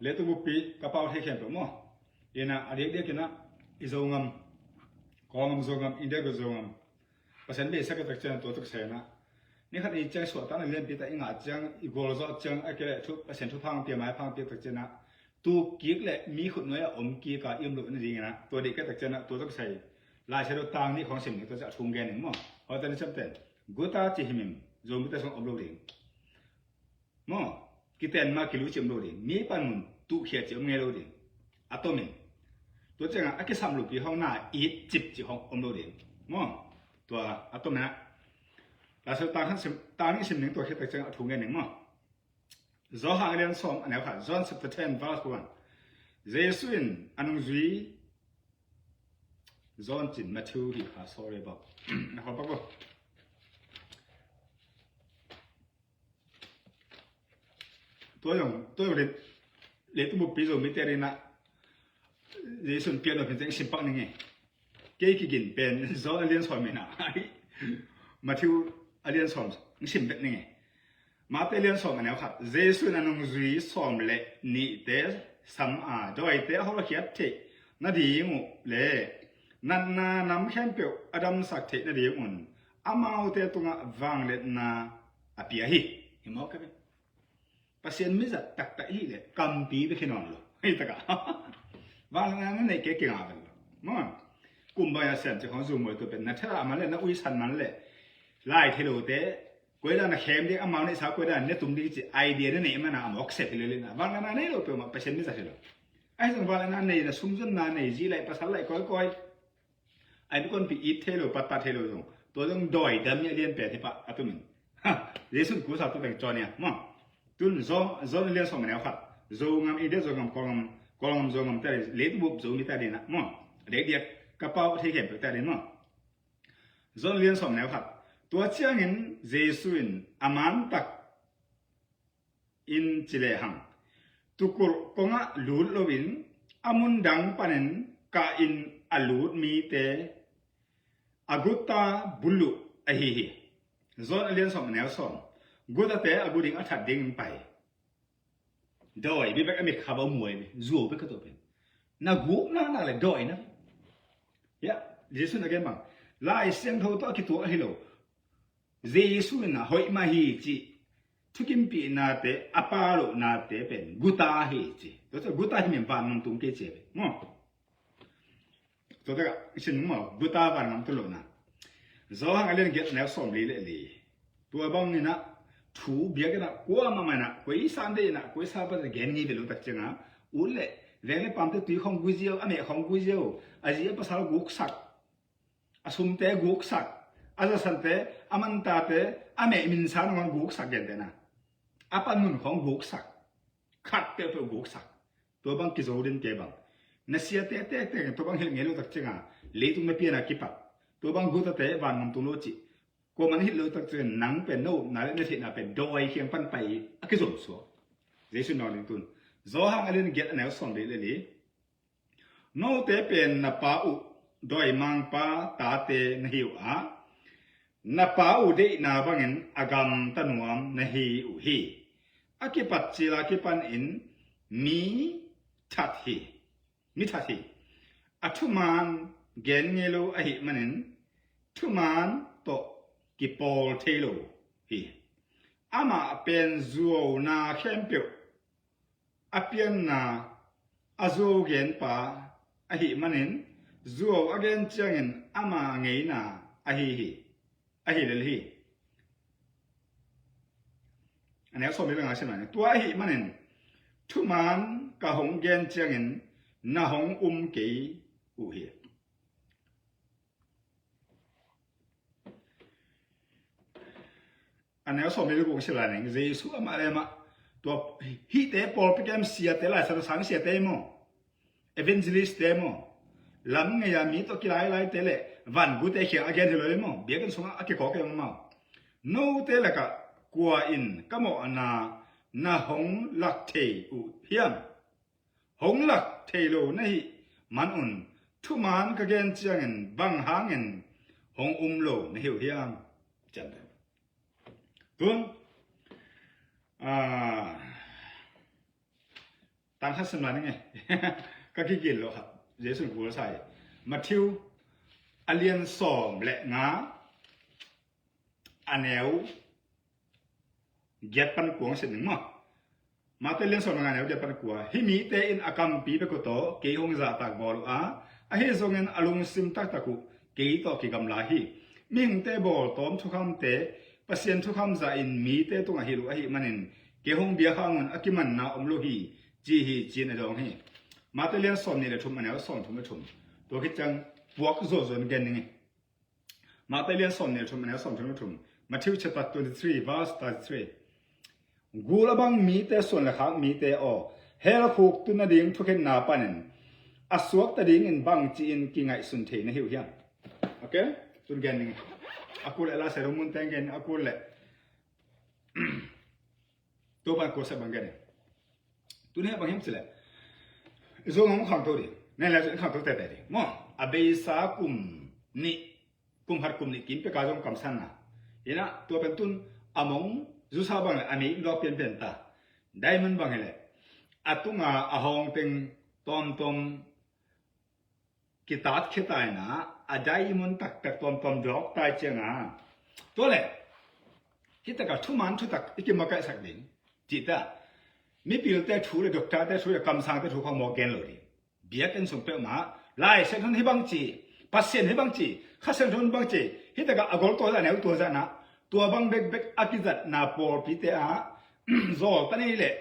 le tu bu pi ka pau the khem to mo ina adek dek kina izongam kongam zongam inde go zongam pasen be sa ka tak chen to tak se na ni khat i chang so ta na len pi ta inga chang i gol zo chang a ke thu pasen thu phang pi mai phang pi tak chen na tu kiek le mi khut noi om ki ka im lu na ring na to de ka tak chen na to tak sai la che do tang ni khong sim ni to ja thung gen ni mo ho ta ni cham ten gu ta chi himim zo mi ta song om lu ring mo ki ten ma ki lu chim lu ring mi pan mun tu khia chi om nge lu ring a to minตัวจังอะกิ3ลูกปีห้องหน้าอีจิบจิห้องอมโลเดนมอตัวอะตอมนะลาสตาคันตานี่1ตัวเฮ็ดจังอะถุงเงิน1มอซอหางเรียนสอมอันนี้ค่ะจอห์น10 verse 1เยซูอินอันจุยจอห์นจินมัทธิวที่ค่ะ sorry about นะครับปะตัวอย่างเลตุบุปีโซมิเตเรนะเยซูเปียโนเป็นจังสิปักนึงไงเกกิกินเป็นซออเลียนสอมนะมาทิวอเลียนสอมสิมเบ็ดนึงไงมาเตเลียนสอมอันแล้วครับเยซูนั้นงจุยสอมเลนี่เตสัมอาดอยเตเฮาเขียดเทนาดีงูเลนันนานำแคมเปียวอดัมสักเทนาดีอุนอามาเตตุงวังเลนาอเปียหิหิมอกับปะเซียนมิซะตักตะหิเลกัมปีไปขนอนโลไอ้ตะกะว่างั้นในเก่งๆอ่ะเป็นมั้งกุมบายาเซนจะของซูมวยตัวเป็นนัทรามันเลยนะอุยสันมันเลยไล่เทโลเตกวยดานะเข้มดิอามานี่สากวยดาเนี่ยตุ้มดิจิไอเดียเนี่ยมันน่ะออกเสร็จเลยนะว่างั้นเนี่ยเราเปมาเปอร์เซ็นต์ไม่ซะเลยไอ้สังว่างั้นเนี่ยซุมซุนนาเนี่ยจีไล่ภาษาไล่ก้อยไอ้ทุกคนปีอีเทโลปัตตาเทโลตรงตัวต้องดอยดำเนี่ยเรียนแปดที่ปะอะตุมินฮะเรซุนกูสาวตัวเป็นจอเนี่ยมั้งตุนซอเรียนสองมันแล้วครับโซงามอีเดโซงามกองามโซงามแต่เลตุบุบโซมีแต่เดนะมั้งเด็กกระเป๋าที่เข็มแต่เดมั้งโซเรียนสองแล้วครับตัวเจ้าเงินเยซูอินอามันตักอินจิเลหังตุกุลกงะลูดโลวินอามุนดังปานินกาอินอลูดมีเตอากุตาบุลุอหิฮิโซเรียนสองแล้วสองกูตาเตอากูดิงอัฐดิงไปดอยบิบักอเมริกาบ่มวยจูไปก็ตัวเป็นนากูน่าเลยดอยนะยะเยซูนะแกมังลายเสียงโทตัวคิตัวฮิโลเยซูนะหอยมาฮีจิทุกิมปีนาเตอปาโลนาเตเป็นกุตาฮีจิตัวจะกุตาฮิเมนปานนตุงเกเจเปมั้งตัวตะกะสินมั้งกุตาปานนตุโลนะซอหังอเลนเกตแนวสอมลีเลตัวบังนี่นะถูเบียกนะกัวมามันนะกุยสันเดนะกุยซาบะเกนนี่เบลุตักจังอ่ะอุเลเวงปั๊มเตตุยของกุยเจียวอเมของกุยเจียวอาจีภาษากุกสักอสุมเตกุกสักอาจสันเตอมันตาเตอเมมินซานของกุกสักเกนเตนะอปันมุนของกุกสักขัดเตเปกุกสักตัวบังกิโซดินเกบังนเสียเตตัวบังเฮลเงลุตักจังอ่ะเลตุเมเปียนะกิปัตัวบังกุตเตวานงตุโลจิก็มันฮิตเลยตักเจนหนังเป็นโน่นาเนทินาเป็นดอยเคียงปันไปอะกิจมสัวเยซูนอนิตุนซอหังอเลนเกตแนวสอนเลยโนเตเป็นนปาอุดอยมังปาตาเตนหิวอะนปาอุเดนาบังเงินอากามตนวมนหิอุฮีอะกิปัจจิลากิปันอินมีทัตฮีอะทุมานเกนเงโลอะหิมันินทุมานโตกิปอลเทโลฮีอามาเป็นจูโอนาเข้มเปียวอเปียนนาอาโซเกนปาอะหิมันินจูโออเกนจังอามาเงยนาอะหิเลฮีอันนี้สอนเรื่องอะไรใช่ไหมตัวอะหิมันินทุมานกะหงเกนจังนาหงเกยอุฮีอันนี้สอนเรื่องของสิ่งอะไรเยซูอามาเลยมาตัวฮิตเตปอลไปแกมเสียเตล่าสังเสียเตมอเอเวนเจลิสเตมอลำเงียมีตัวกีฬาอะไรเตเล่วันกูเตะเขียนอาเกนเลยมอเบียกันสงอาเกขอแกมมาโนเตเล่กะกัวอินก็มอนาหงลักเทอุเฮียมหงลักเทโลนี่มันอุ่นทุมานก็เกนจังบังหางหงโลนี่เฮียมจันเดตุน ตามทัศนะนี่ไง ก็ขี้กินแล้วครับเยซูกูใส่มัทธิวอเลียนสอมและงาอันแนวเย็ดปันกวงเสร็จหนึ่งมาเตเลียนสอมงานแนวเย็ดปันกวงฮิมีเตอินอากำปีเปกุโตเกยฮงซาตักบอลอาเฮซงเงินอลุงซิมตักตะกุเกยโตกิกำลาฮีมิงเตบอลตอมทุกคำเตปัสยันทุกคำจะอินมีเตตุงฮิลุอหิมันินเกยฮงเบียข้างเงินอากิมันนาอมโลฮีจีฮีจีนดองฮีมาเตเลียนสอมนี่แหละชุมมันแล้วสอมชุมไม่ชุมตัวคิดจังบวกโซโซนเกนนี่ไงมาเตเลียนสอมนี่ชุมมันแล้วสอมชุมไม่ชุมมาทิว chapter 23 verse 33กูละบังมีเตส่วนละครับมีเตอเฮลคุกตุนดิ่งทุกเห็นนาปันนอสวกตดิ่งอินบังจีนกิงไงสุนเทนหิวเฮียนโอเคตุนเกนนี่อากูละลาเสรมุนแตงเกนอากูละตัวบังโคสบังเกนตุนเฮบังเฮมสิละโซงงขังตัวดินั่นแหละขังตัวแต่ดิมั้งอเบสาคุมนี่คุมหัดคุมนี่กินไปกาจงคำสั่งนะเห็นนะตัวเป็นตุนอามงจูซาบังเลยอันนี้เราเปลี่ยนตาได้มันบังเลยอัตุงอาหงเป็นตอมกิตาดเขตายนะอาใจมันตักตอมดอกตายเจียงตัวเลยคิดแต่กับทุมันทุตักอีกมาไกลสักดิ่งจิตอ่ะมีปีแต่ชูเลยดอกตาแต่ชูเลยคำสั่งแต่ชูของโมเกนเลยเบียกันส่งเปล่ามาไล่เส้นทนให้บังจีปัสเซียนให้บังจีข้าเส้นทนบังจีคิดแต่กับอกอลตัวละแนวตัวจะนะตัวบังเบกอากิจัดนาปอร์พิเตอาโซตอนนี้แหละ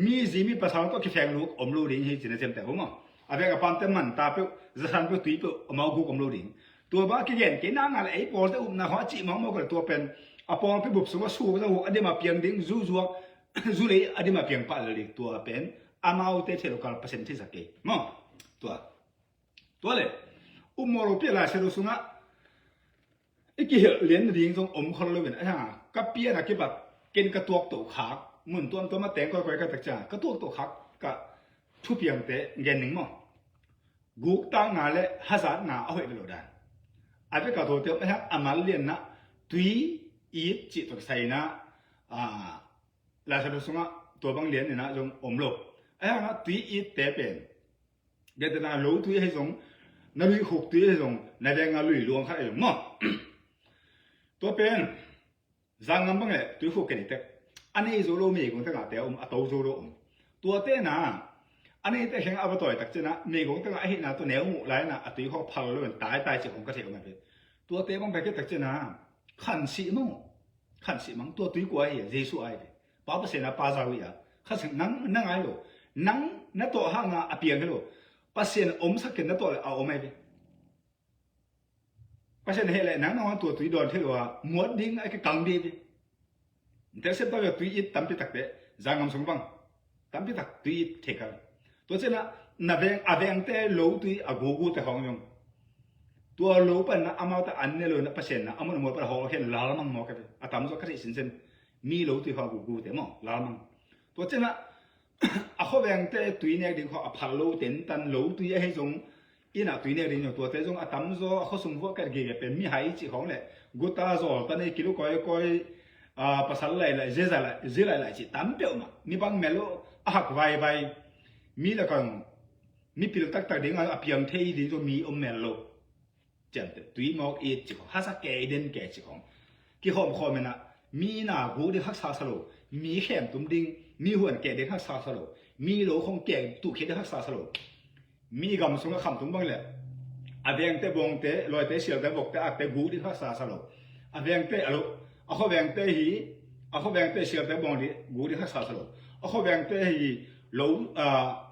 มีจีมีภาษาตัวคิดแฝงลูกอมลูดิ่งให้จีนเจมแต่ผมอ่ะอาเวกับปั๊มเต็มมันตาเปล่าจะทำเปล่าตุยเปล่าอมากูอมลูดิ่งตัวบ้ากิเย็นกินน้ำอะไรไอ้ปอร์แต่นาหัวจีมังมากเลยตัวเป็นอปอร์พิบุบสงก็สู้ก็อดีมาเพียงดิ่งจู่เลยอดีมาเพียงปะเลยตัวเป็นอามาอุเตเทโลกาลเปอร์เซ็นต์ที่สักเกมั้งตัวเลยมอรูเปียลาเชลุสุงะอีกเหตุเลี้ยนดิ่งตรงคนเลยเป็นกับเปียนะกี่แบบกินกระตัวตกขาเหมือนตัวมาแต่งก้อยๆกันตักจ่ากระตัวตกขากับทุบเพียงแต่เงินหนึ่งมั้งกูตั้งงานเลยฮัสซันน่ะเอาไว้เป็นโลดานอาจจะกระตัวเตี้ยไปฮะอามาเลียนนะตุยอีจิตตกใส่นะลาเชลุสุงะตัวบางเลี้ยนเนี่ยนะตรงโลตุยอีเตเป็นเดี๋ยวจะรู้ตุยให้ตรงนั่นลุยขุกตุยให้ตรงนั่นเองลุยรวมกันเองมั้งตัวเป็นจังงั้นบ้างเลยตุยขุกกันอีกแต่อันนี้โซโลมีกงตั้งแต่อัตโซโลตัวเต้นะอันนี้แต่แข่งอัปต่อยตักเจนะมีกงตั้งไอ้นะตัวแนวหมู่ไรนะตุยเขาพังเลยตายเจ้าของกระเทียมมาเป็นตัวเต้บ้างไปก็ตักเจนะขันสีมั้งตัวตุยกว่าไอ้เยซูไอ้เด็กป้าเปอร์เซ็นต์นะป้าจะวิ่งข้าศึกนั่งไอ้โลนั่งนั่งตัวห่างอเปียงกันโลปัสเซียนสักเกินนั่นตัวเลยเอาไม่ไปปัสเซียนเฮเลยนั่งนอนตัวตุยโดนเท่าว่าหมวดดิ้งไอ้ก็กังดีแต่เสร็จตัวตุยอิดตั้มพิทักเตะจางงสมบังตั้มพิทักตุยอิดเทกันตัวเจ้าน่ะเวงเตะโลตุยอากูเตะของยงตัวโลเป็นนะอามาแต่อันเนี่ยเลยนะปัสเซียนนะอามันหมดไปหอเห็นลาลมังมอกกันอาตั้มก็สิสินมีโลตุยของกูเตะมั้งลาลมังตัวเจ้าเขาแบ่งแต่ตุยเนี่ยดึงเขาพัลโลเต็นตันโลตุยให้จงอีน่ะตุยเนี่ยดึงตัวแต่จงตั้มโซเขาสมหัวกันเกี่ยเป็นมีหายจีของเลยกูตาโซตอนนี้กิโลก้อยภาษาอะไรเจอะไรจีตั้มเปียวมามีบางเมโลหักไวมีแล้วก็มีพิลตักดึงเพียงเท่ดึงจงมีเมโลเจ็บตุยมอกเอจีของฮัสแกเดนแกจีของกี่ข้อมันนะมีหน้ากูที่ฮักซาสโลมีแขมตุ้มดิ่งมีหัวแก่เด็กฮักซาสโลมีโลของแก่ตุกเด็กฮักซาสโลมีกำสงคำตุ้มบ้างเลยอาเวียงเตบงเตลอยเตเสียเตบกเตอักเตกูที่ฮักซาสโลอาเวียงเตอโลเขาแบ่งเตหีเขาแบ่งเตเสียเตบงที่กูที่ฮักซาสโลเขาแบ่งเตหีโล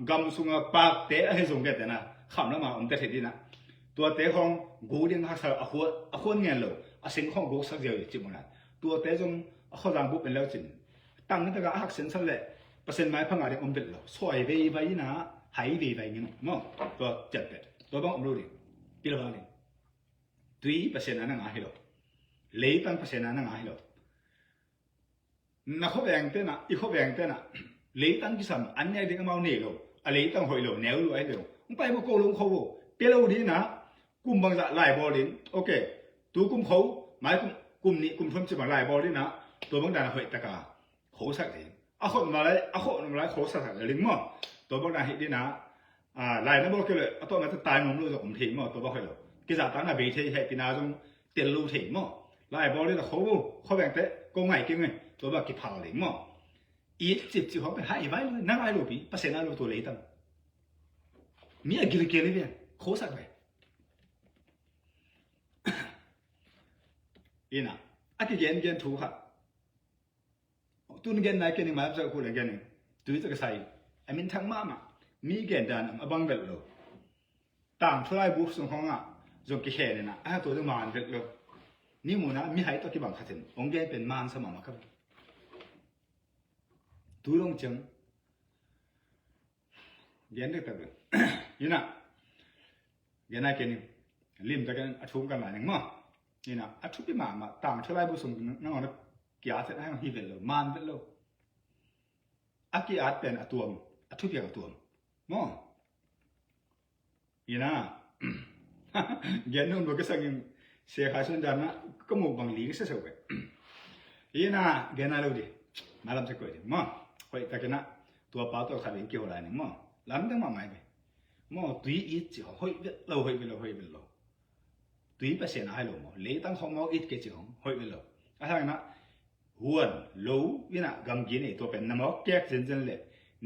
กำสงปากเตให้สงเกตนะคำนั้นมาเตเทดีนะตัวเตของกูที่ฮักซาอควรเงินโลสิ่งของกูสักเดียวจิมันตัวเตจงเขาดังบุเป็นแล้วจินตั้งนั่นแต่ก็หักเส้นสั่นแหละเปอร์เซ็นต์ไม้พังอะไรเด็ดแล้วสวยไปนะหายไปเงี้ยมั้งตัวเจ็บตัวบ้างรู้ดิปีละบ้างดิ3%นั่นง่ายหรอเลยตั้ง%นั่นง่ายหรอนักเขาแบ่งเต้นนะอีกเขาแบ่งเต้นนะเลยตั้งกี่สามอันนี้เด็กมาเนี่ยหรออะไรตั้งหอยหรอแนวรู้ไอ้หรอมึงไปมาโกลงเขาเปล่าดีนะกุมบางจะไล่บอลดิโอเคตัวกุมเขาหมายกุมนี้กุมเพิ่มจะมาไล่บอลดินะตัวบางด่านหอยตะกาโคสักเองคนมาไล่โคสักเลยลิงมั้ง ตัวบ่น่าเฮ็ดดินะหลายนะบ่ก็เลยตัวมันจะตายงมรู้จะผมถิงมั้ตัวบ่ค่อยหรอกกิจตั้งน่ะเบเทให้ปีนาจงเตียนรู้ถิงมั้หลายบ่เลยละเขาแบ่งแต่กงไงกินไงตัวบ่กิพาวเลยมั้อีจิบจิเขาไปหายไว้เลยนั่งไอ้ลูปีเปอร์เซ็นต์ไอ้ลูตัวเลยตั้งมีอะกิลเกเลยเว้ยโคสักเว้ยอีน่ะอะกิเกนถูกครับตุนเกนไหนเกนนี่มาจะคูเลยเกนนี่ตุยจะกระใส่ไอ้มินทั้งมามีเกนดานอบังเวลโลต่างทลายบุกสงของอ่ะจงกิเฮเนี่ยนะตัวจะมานเวลโลนี่มูนะมีให้ตัวที่บังคับถึงองเกนเป็นมานสมองครับดูลงจังเกนเด็กตัวยี่น่ะเกนไหนเกนนี่ลิมจะกันอัดทุ่มกันหลายหนึ่งมั้งนี่นะอัดทุ่มที่มาต่างทลายบุกสงนั่งเอากี่อาทิตย์ให้มันฮิเวลโลมานเวลโลอากี่อาทิตย์เป็นอัดตัวอัดทุ่มอย่างอัดตัวมั้งยี่น่ะเกนนู่นบอกก็สั่งเสียค่าส่วนดานะก็มุ่งบังลีก็เสียเว้ยยี่น่ะเกนอะไรดิมาลำจะก่อยดิมั้งไปแต่กันนะตัวป้าตัวขาเลี้ยงเกี่ยวอะไรนี่มั้งลำตั้งมาไม่ไปมั้งตุยอีจีเขาเฮ้ยเราเฮ้ยไปเราตุยเปอร์เซ็นต์ให้เรามั้งเลี้ยตั้งของมั้งอีกเกี่ยวเฮ้ยไปเราอะไรนะหัวลูยี่น่ะกำกินไอ้ตัวเป็นน้ำมันแก๊กจริงๆเลย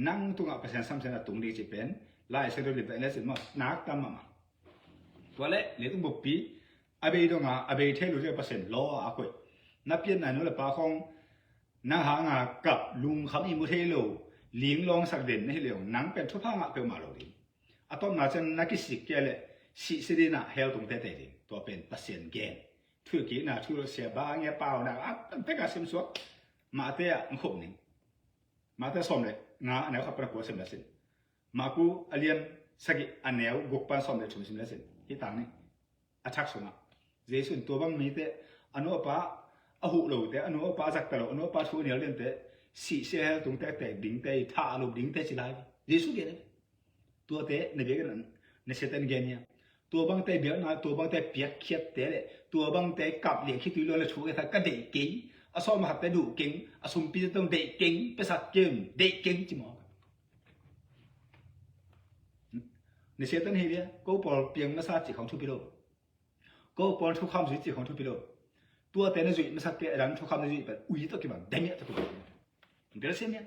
นั่งตรงอ่ะเปอร์เซ็นต์3%ตรงนี้จะเป็นไล่เสร็จแล้วเป็นอะไรสิมั้งนักตั้มมาตัวเล่เลี้ยตั้งบุปผีอาเบย์ตรงอ่ะอาเบย์เท่ารู้จักเปอร์เซ็นต์ล้ออ่ะคุยนับเพี้ยนนั่นนู่นแหละป้าของนาหางากับลุงคำอิมุเทโลเลี้ยงลองสักเด่นให้เหลียวนังเป็นทุพางะเปลมาโลดีอะตอมนาจันนักกิสิกแกเลสิสิดีนะเฮลตรงเตเตดิตัวเป็นเปอร์เซ็นต์แกนทุกกีน่ะทุเสียบ้าเงี้ยเปล่านะเปกาซิมสวกมาเตะงคบนึงมาเตะสมเลยงาอันนี้เขาเป็นหัวเสมสินมากูอเลียนสักอันนี้กุกปันสมเลยชุมสินเลยสิที่ต่างนี่อัชักสุนัขเจสุนตัวบางมีเตะอนุปะอะหูโลเตอนุปะจักตะโลอนุปะชูเนียเลียนเตสิเสียตรงเตดิ่งเตท่าลูดิ่งเตสิไลเจสุเกนตัวเตในเบียกันในเซตันเกเนียตัวบางเตเบียนาตัวบางเตเปียกเขียดเตเลยตัวบางเตกับเลี้ยงคิดตัวเลยชูกันก็เด็กเก่งอสอมาหัดแต่ดูเก่งอสมปีต้องเด็กเก่งไปสักเก่งเด็กเก่งจิมอในเซตันเฮียก็ปอลเปียงมาซาจิของทุกปีโลก็ปอลทุกคำสุจิของทุกปีโลตัวเตนจุยมาสักเกรันทุกคำจุยเป็นอุยตัวกี่บังเดมีตัวกี่บังเดี๋ยวเสียเนี่ย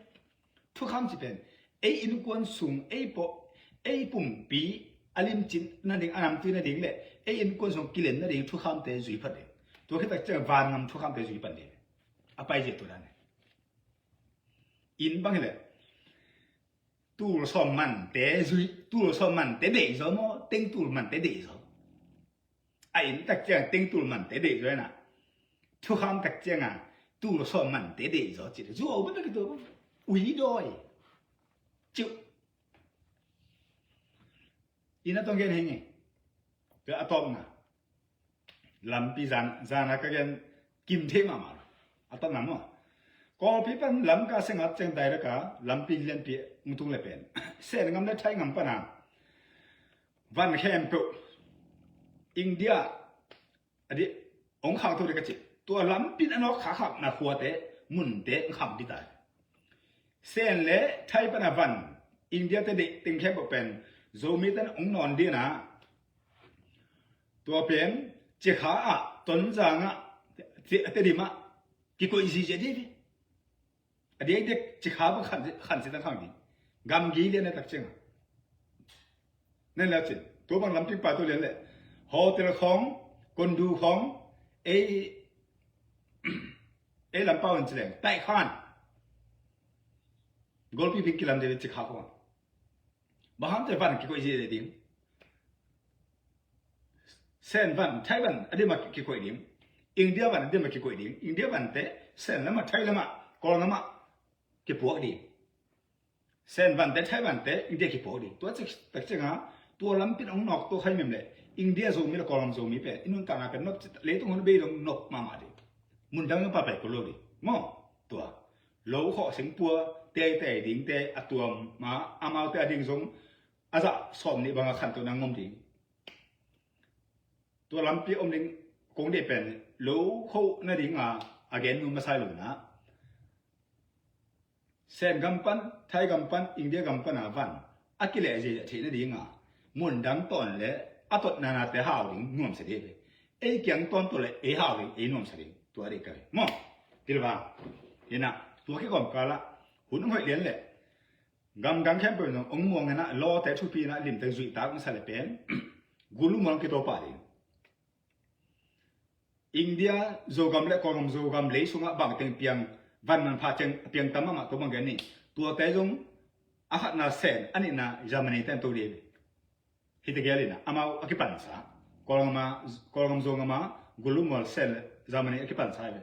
ทุกคำจุเป็นไออินกวนสูงไอปอไอปุ่มปีอลิมจินนั่นเองอันนั้นตัวนั่นเองเลยไออินกวนสูงกิเลนนั่นเองทุกคำเตจุยพัดเองตัวที่ตัดเจอวานงามทุกคำเตจุยปันเองอะไปเจตัวนั้นอินบังเลยตู้สอมมันเตจุยตู้สอมมันเตเดย์สมอเต็งตู้มันเตเดย์สไออินตัดเจอเต็งตู้มันเตเดย์ด้วยนะทุกคำตักเจียงอ่ะตู้สอมันเตเดย์สจิตจู่เอาไปเป็นตัวอุยดอยจุอินะต้องเกินเฮงไงเดี๋ยวอะตอมนะลำปีจานก็เกินกิมเทมามาอะตอมนะมั้งก็พี่เป็นลำก็เสียงอัดเสียงได้แล้วก็ลำปีเลียนปีมุตุงเลยเป็นเส้นงำได้ใช้งำปะนะวันแคมป์อินเดียอันนี้องค์ข้างตัวเด็กจิตัวลำปีนั้นเขาขาขับนะหัวเตะมุนเตะขับดีตายเส้นเละไทยปะนะวันอินเดียเตะเด็กติงแค่บอกเป็นโซมิตันองนอนดีนะตัวเป็นเจ้าขาอ่ะต้นจางอ่ะเตะดีมากี่คนสิเจดีอันนี้เด็กเจ้าขาบุขันสิตั้งข้างดีกำกีเลียนในตักเชิงนั่นแหละจิตัวบางลำปีป่าตัวเลียนเลยโฮเทลของคนดูของลำเป้าอันเจริญใต้ข้านกอลปีพิงกิลัมเดวิจิขาของบ้านแต่วันกี่คนสิเจดีเส้นวันไทยวันอันนี้มากี่คนดีอินเดียวันอันนี้มากี่คนดีอินเดียวันแต่เส้นแล้วมาไทยแล้วมากอลแล้วมากี่พวกดีเส้นวันแต่ไทยวันแต่อินเดียกี่พวกดีตัวจะตักเชิงอ่ะตัวลำปีองนอกตัวใครไม่เลยอินเดียโซมีละกอลัมโซมีเป็นอินุนตานาเป็นนกเลี้ยงตรงนั้นเบย์ตรงนกมาดิมุนดังยังปะไปก็โลดิมั้งตัวโลขอสิงปัวเตะดิ่งเตะอัตัวมาอามาเตะดิ่งสงอาจะสอบนี่บางขันตัวนางงมดิ่งตัวลำปีอมดิ่งคงได้เป็นโลเขานั่นดิ่งอ่ะอาเกนนุ่มมาใส่หลุมนะ sen gampan thai gampan india gampan avan akile je thine dinga mun dang ton le atot nana te hawing ngom se de e kyang ton to le e hawing e nom se de to re ka mo tilwa ina to ke kom kala hun hoi lian le gam gang khem pe no ong mong na lo te thu pi na lim te zui ta ung sa le pen gulu mong ke to pa de india zogam le kolom zogam le sunga bang teng piang van man pha cheng piang tam ma to bang ge ni tua te jong a khat na sen ani na germany ten to de hite ge le na amao akipan sa kolom zogama gulu mol sen germany akipan sa le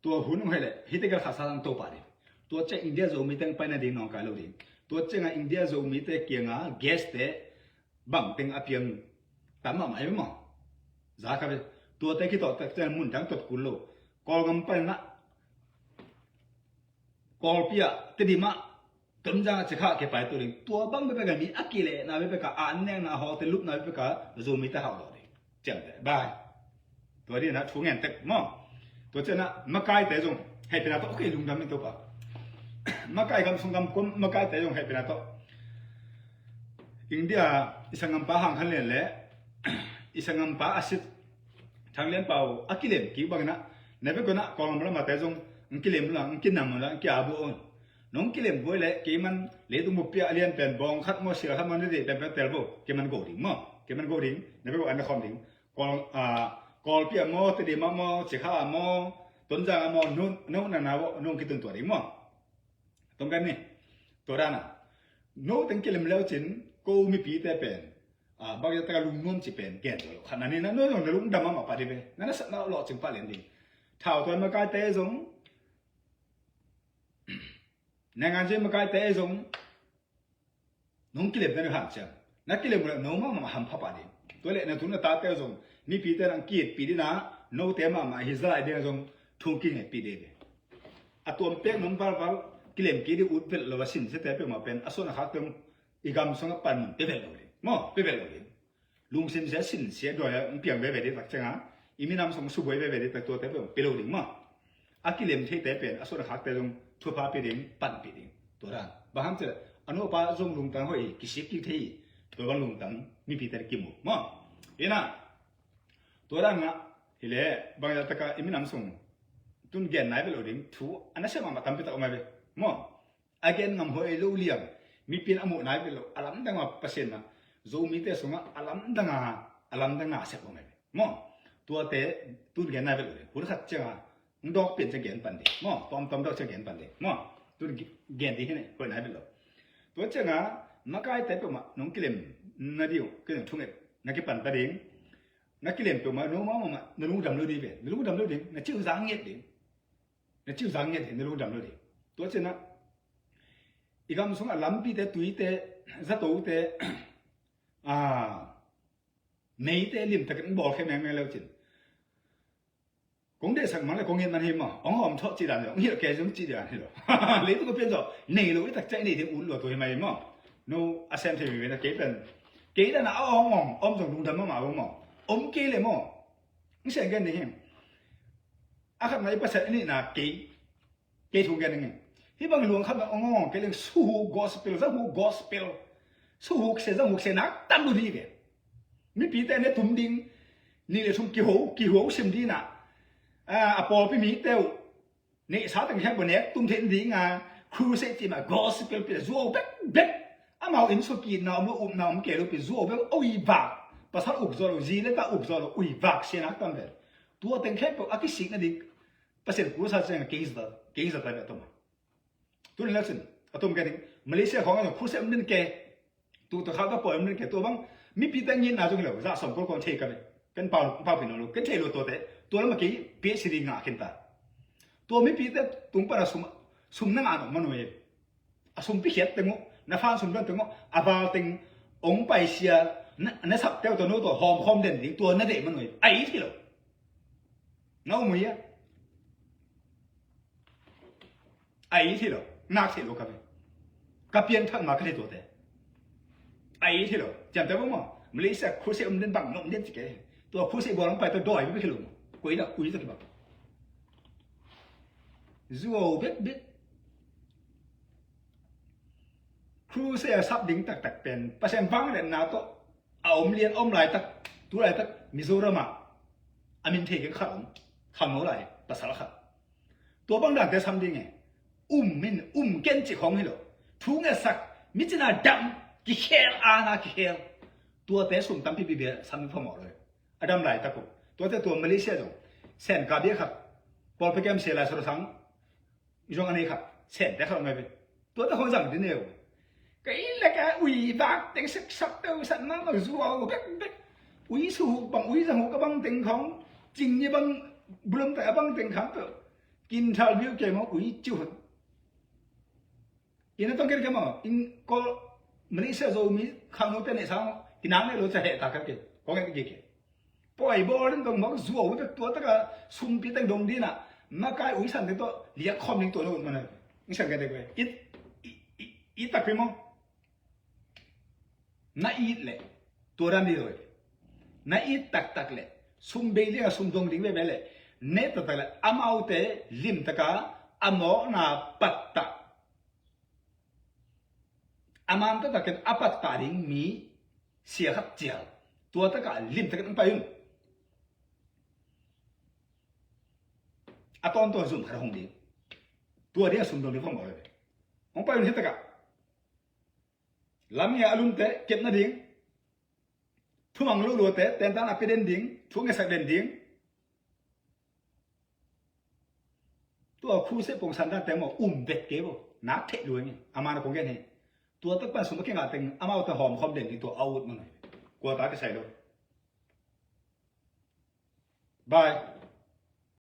tua hun hoi le hite ge kha sa to pa de tua che india zo mi teng pa na ding nong ka lo de tua che nga india zo mi te kianga gas te bang teng apiang tam ma mai mo za ka be tua te ki to te mun dang tot kulo kol gam pa na kol pia te di ma ton jang che kha ke pai to ring tua bang be ga mi akile na be ka an ne na ho te lup na be ka zo mi ta ha lo de chang de bai tua di na chu ngen tek mo tua che na ma kai te jong hai pe na to okay lung dam mi to pa ma kai gam sung gam kom ma kai te jong hai pe na to india isangam pa hang khan le isangam pa asit thang len pau akilem ki bangna nebe gona kolom la ma te jong kilem la kinam la kya bu on nong kilem boy le ke man le tu mu pia alien pen bong khat mo sia khat man de pen tel bo ke man go ding mo ke man go ding nebe go an khom ding kol pia mo te de ma mo che kha mo ton ja mo no na na bo nong ki tun to ding mo tong kan ni to ra na no teng kilem le chin ko mi pi te pen ba ya ta lung nom chi pen gen lo khana ni na no no lung dam ma pa de be na sa na lo ching pa len ding thao ton ma ka te jong na nga je ma ka te jong nong kilem na han cha na kilem no ma ham pha pa de to le na tu na ta te jong mi pi te rang kit pi di na no te ma hi za de jong thung ki ngai pi de be atom pek nom bar bar kilem ki di ut vel lo wa sin se te pe ma pen asona kha tum igam song pan pe vel lo de mo pe vel lo de lung sin se sin se do ya piang be be de tak changa imi nam song su boi be be de tak to te pe lo ding mo akilem the te pen asona kha te jong thu pa pe ding pan pe ding to ra ba ham che anu pa jong lung tang hoi ki sik ki thei to ba lung tang mi pi te ki mo ina to ra nga hile bang ya ta ka imi nam song tun gen nai be lo ding thu ana se ma tam pe ta ma be mo again ngam hoi lo liam mi pin amu nai be lo alam dang ma pasen na zo mi te songa alam dang na se ma be mo tua te tun gen nai be lo hu khat cha ndok pin cha gen pan de mo tom dok cha gen pan de mo tun gen di ne ko nai be lo tua cha nga ma kai te pe ma nong kilem na diu ke thung e na ki pan ta ding na kilem pe ma no ma na lu dam lo di be na lu dam lo ding na chiu zang yet ding na chiu zang yet na lu dam lo di tua cha na igam sung alam pi te tui te za to te nei te lim ta kan bol khe meng lo chin kong de sang mang le kong yen man he ma ong hom tho chi dan lo ngi ke jung chi dan he lo le tu ko pian zo nei lo ta chai nei de un lo to he mai mo no asem the mi na ke da na om jong dung dam ma mo om ke le mo ngi sen gen de he a khat mai pa sa ni na ke thung gen ngi hi bang luang khat ong ke leng su gospel za hu gospel su hu se nak tam lu di ge mi pi te ne tum ding ni le sum ki ho sim di na apol pi mi teu ni sa tang he bo ne tum then di nga cru se ti ma gospel pi zo bek amao in so ki na mo ke lu pi zo bek oi ba pa sa uk zo lo ji le ta uk zo lo ui bak se nak tam ver tu teng he po akisik na di pasen ku sa chang ke is da ta ba to tu le chen atom ke ding malaysia khong a khu se mden ke tu to kha ka po mden ke to bang mi pi tang yin na jong lo za som ko kon the ka be kan pa pi no lo kan the lo to te to la ma ki pe si ri nga ken ta to mi pi te tung para sum na nga no ma no ye a sum pi het te ngo na fa sum don te ngo a ba teng ong pai sia na sap te to no to hom den ding to na de ma no ye ai thi lo no mu ye ai thi lo na thi lo ka be ka pian thang ma ka the to te ai thi lo jam te mo Malaysia khu se den bang no den chi ke to khu se bo lang pai to doi bi ke lo kui da kui ta ki ba zuo bet ครูเสียซับดิ่งตักเป็นประเสริฐฟังเด่นนาโตเอาเรียนหลายตักตัวหลายตักมิโซรามาอามินเทกันขังคำอะไรภาษาละครับตัวบางดังแต่ทำดีไงมินเกนจิของให้หรอทุกเงสักมิจินาดัมกิเคลอานากิเคลตัวแต่สุ่มตั้มพี่เบียซ้ำพอหมดเลยอดัมหลายตะกุตัวแต่ตัวมาเลเซียจงเซนกาเบียครับพอลไปแกมเสียหลายสุดทั้งยงอันนี้ครับเซนแต่เขาไม่เป็นตัวแต่คนสั่งดินเดียวก็อีเล็กบักเต็งสักเต้าสันนั่งมาสู้เอาแบบสู้บังสังหูก็บังเต็งของจริงเนี่ยบังบุลมแต่บังเต็งขังเตอกินทาวิวเกมเอาจิ้วอินต้องเกิดกันมั้งอินก็มาเลเซียโซมีข้างโน้นเป็นไอ้สาวที่นั่งเนี่ยเราจะเห็นตากันกี่ก็แค่กี่พอไอ้บอลนั่นต้องมาสู้เอาแต่ตัวตะกะซุ่มปีแต่งดงดีน่ะมาใกล้สันแต่ตัวเลี้ยคอมนิ่งตัวนู้นมันเลยนี่สังเกตได้ไหมอีตักพี่มั้งน่าอีดเลยตัวรันดีเลยน่าอีดตักเลยซุ่มเบลี่กับซุ่มดงดิ่งเบลเลยเนตตักเลยอามาเอาแต่ลิมตะกะอามอนาปัตตะอามันตะกันอปัตตาดิ่งมีเสียขับเจียวตัวตะกะลิมตะกันไปยุ่งตอนตัวซุ่มขนาดหงดิ่งตัวเดียวซุ่มดงดิ่งฟังบ่เลยหงไปยุ่งที่ตะกะลำยาอลุนเตะเก็บนาดิ่งทุ่งอังลูรัวเตะเต็นตันอภิเดนดิ่งทุ่งเงสักเดนดิ่งตัวคู่เสพงสันดานแต่หมอเด็กเก็บนักเทะรวยไงอามาคงแค่นี้ตัวตั้งแต่สมมติแค่งานแต่งอามาเอาแต่หอมคอมเด่นที่ตัวอาวุธมันกลัวตาจะใส่ด้วยบาย